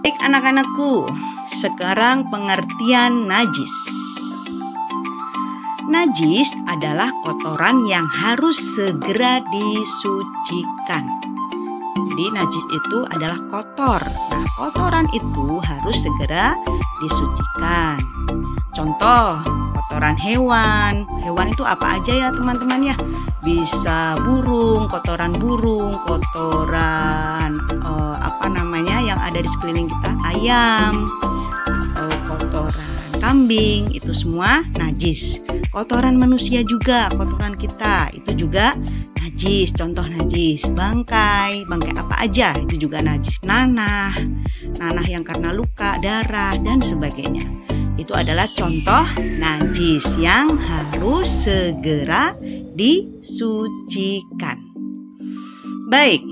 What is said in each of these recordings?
Baik anak-anakku, sekarang pengertian najis. Najis adalah kotoran yang harus segera disucikan. Jadi najis itu adalah kotor. Nah, kotoran itu harus segera disucikan. Contoh, kotoran hewan. Hewan itu apa aja ya teman-teman ya? Bisa burung, kotoran yang ada di sekeliling kita, ayam, atau kotoran kambing, itu semua najis. Kotoran manusia juga, kotoran kita itu juga najis. Contoh najis, bangkai apa aja itu juga najis. Nanah yang karena luka, darah dan sebagainya. Itu adalah contoh najis yang harus segera disucikan. Baik.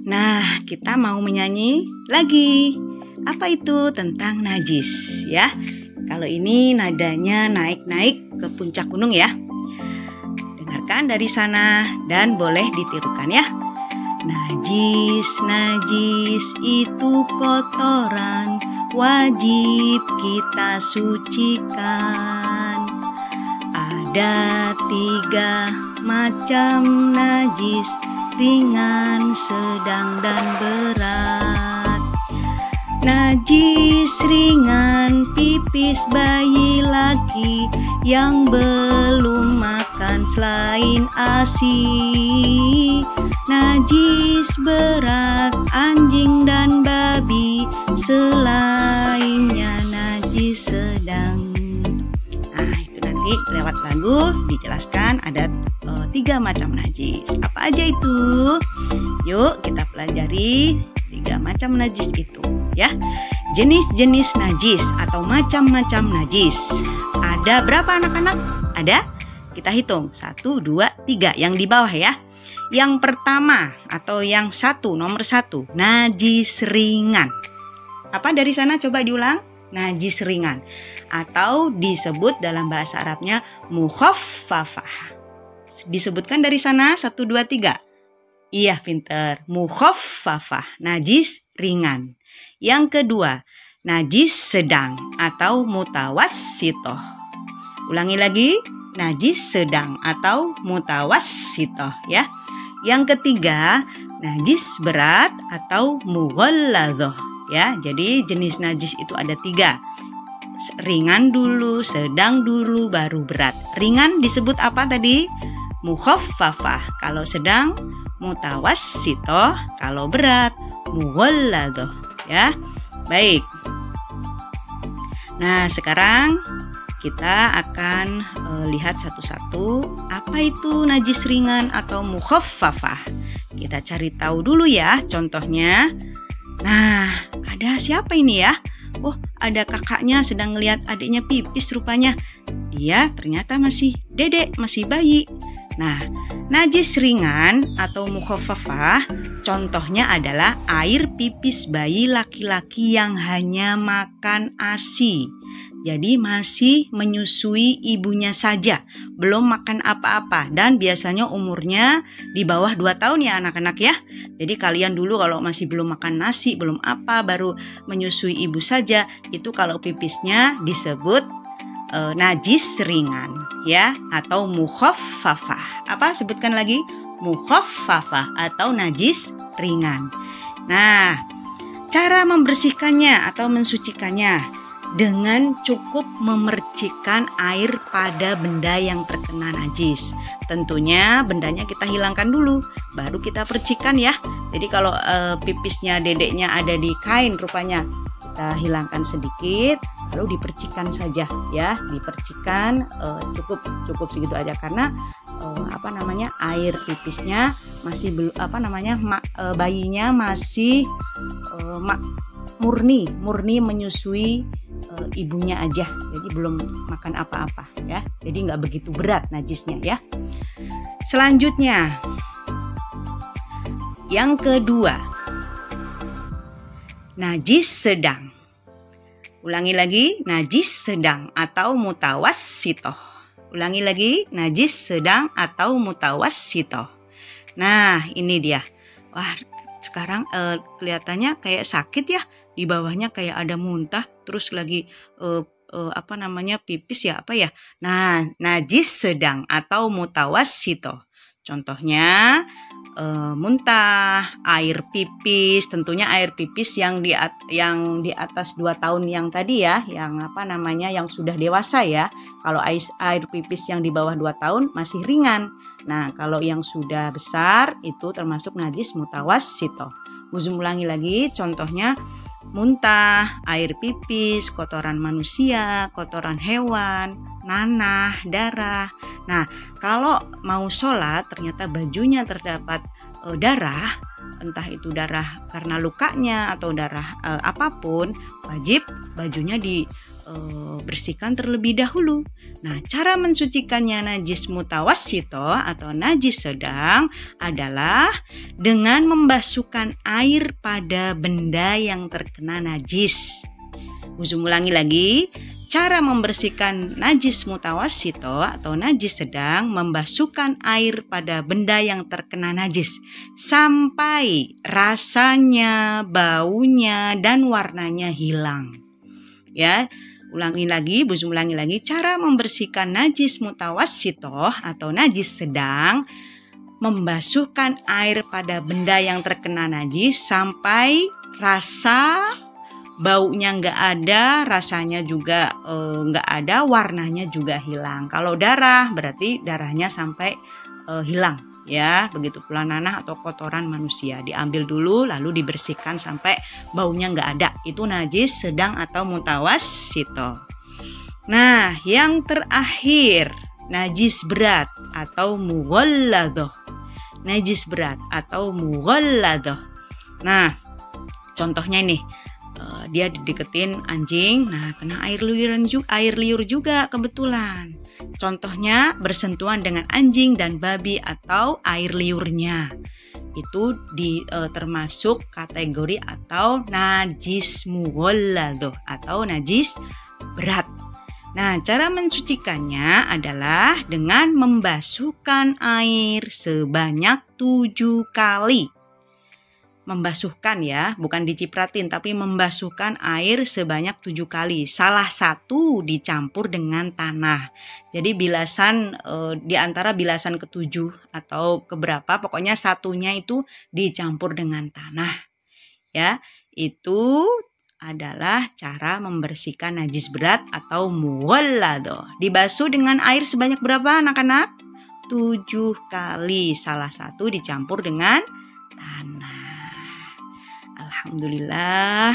Nah, kita mau menyanyi lagi. Apa itu tentang najis ya? Kalau ini nadanya naik-naik ke puncak gunung ya. Dengarkan dari sana dan boleh ditirukan ya. Najis, najis itu kotoran, wajib kita sucikan. Ada 3 macam najis, ringan, sedang, dan berat. Najis ringan, pipis bayi laki yang belum makan selain ASI. Najis berat, anjing dan babi, selainnya najis sedang. Nah, itu nanti lewat lagu dijelaskan ada 3 macam najis. Apa aja itu? Yuk kita pelajari 3 macam najis itu ya. Jenis-jenis najis atau macam-macam najis. Ada berapa anak-anak? Ada? Kita hitung. 1, 2, 3. Yang di bawah ya. Yang pertama atau yang nomor 1, najis ringan. Apa dari sana? Coba diulang. Najis ringan. Atau disebut dalam bahasa Arabnya mukhaffafah. Disebutkan dari sana 1, 2, 3. Iya, pinter. Mukhaffafah, najis ringan. Yang kedua, najis sedang atau mutawassitoh. Ulangi lagi, najis sedang atau mutawassitoh ya. Yang ketiga, najis berat atau mughalladhoh ya. Jadi jenis najis itu ada 3. Ringan dulu, sedang dulu, baru berat. Ringan disebut apa tadi? Mukhaffafah. Kalau sedang, mutawassitoh. Kalau berat, mughalladhoh ya. Baik. Nah, sekarang kita akan lihat satu-satu apa itu najis ringan atau mukhaffafah. Kita cari tahu dulu ya contohnya. Nah, ada siapa ini ya? Oh, ada kakaknya sedang ngelihat adiknya pipis rupanya. Dia ternyata masih dedek, masih bayi. Nah, najis ringan atau mukhaffafah contohnya adalah air pipis bayi laki-laki yang hanya makan ASI. Jadi masih menyusui ibunya saja, belum makan apa-apa dan biasanya umurnya di bawah 2 tahun ya anak-anak ya. Jadi kalian dulu kalau masih belum makan nasi, belum apa, baru menyusui ibu saja, itu kalau pipisnya disebut najis ringan ya atau mukhaffafah. Apa sebutkan lagi? Mukhaffafah atau najis ringan. Nah, cara membersihkannya atau mensucikannya dengan cukup memercikkan air pada benda yang terkena najis. Tentunya bendanya kita hilangkan dulu, baru kita percikan ya. Jadi kalau pipisnya dedeknya ada di kain rupanya, kita hilangkan sedikit, lalu dipercikan saja ya. Dipercikan cukup segitu aja karena air pipisnya masih bayinya masih murni menyusui ibunya aja, jadi belum makan apa-apa ya, jadi nggak begitu berat najisnya ya. Selanjutnya yang kedua, najis sedang. Ulangi lagi, najis sedang atau mutawassitoh. Ulangi lagi, najis sedang atau mutawassitoh. Nah, ini dia. Wah, sekarang kelihatannya kayak sakit ya, di bawahnya kayak ada muntah, terus lagi pipis ya apa ya. Nah, najis sedang atau mutawassito. Contohnya muntah, air pipis, tentunya air pipis yang di atas 2 tahun yang tadi ya, yang yang sudah dewasa ya. Kalau air pipis yang di bawah 2 tahun masih ringan. Nah, kalau yang sudah besar itu termasuk najis mutawassito. Ulangi lagi, contohnya muntah, air pipis, kotoran manusia, kotoran hewan, nanah, darah. Nah, kalau mau sholat ternyata bajunya terdapat darah, entah itu darah karena lukanya atau darah apapun, wajib bajunya dibersihkan terlebih dahulu. Nah, cara mensucikannya najis mutawassito atau najis sedang adalah dengan membasuhkan air pada benda yang terkena najis. Ulangi lagi, cara membersihkan najis mutawassito atau najis sedang, membasuhkan air pada benda yang terkena najis sampai rasanya, baunya, dan warnanya hilang. Ya. Ulangi lagi, cara membersihkan najis mutawassito atau najis sedang, membasuhkan air pada benda yang terkena najis sampai rasa, baunya nggak ada, rasanya juga nggak ada, warnanya juga hilang. Kalau darah berarti darahnya sampai hilang. Ya, begitu pula nanah atau kotoran manusia diambil dulu lalu dibersihkan sampai baunya nggak ada. Itu najis sedang atau mutawassito. Nah, yang terakhir najis berat atau mughalladhah. Najis berat atau mughalladhah. Nah, contohnya nih, dia dideketin anjing, nah kena air liur juga kebetulan. Contohnya bersentuhan dengan anjing dan babi atau air liurnya. Itu termasuk kategori atau najis mughalladhah atau najis berat. Nah, cara mensucikannya adalah dengan membasuhkan air sebanyak 7 kali. Membasuhkan ya, bukan dicipratin, tapi membasuhkan air sebanyak 7 kali. Salah satu dicampur dengan tanah. Jadi bilasan di antara bilasan ke-7 atau keberapa, pokoknya satunya itu dicampur dengan tanah. Ya, itu adalah cara membersihkan najis berat atau mughalladhah. Dibasuh dengan air sebanyak berapa anak-anak? 7 kali. Salah satu dicampur dengan tanah. Alhamdulillah.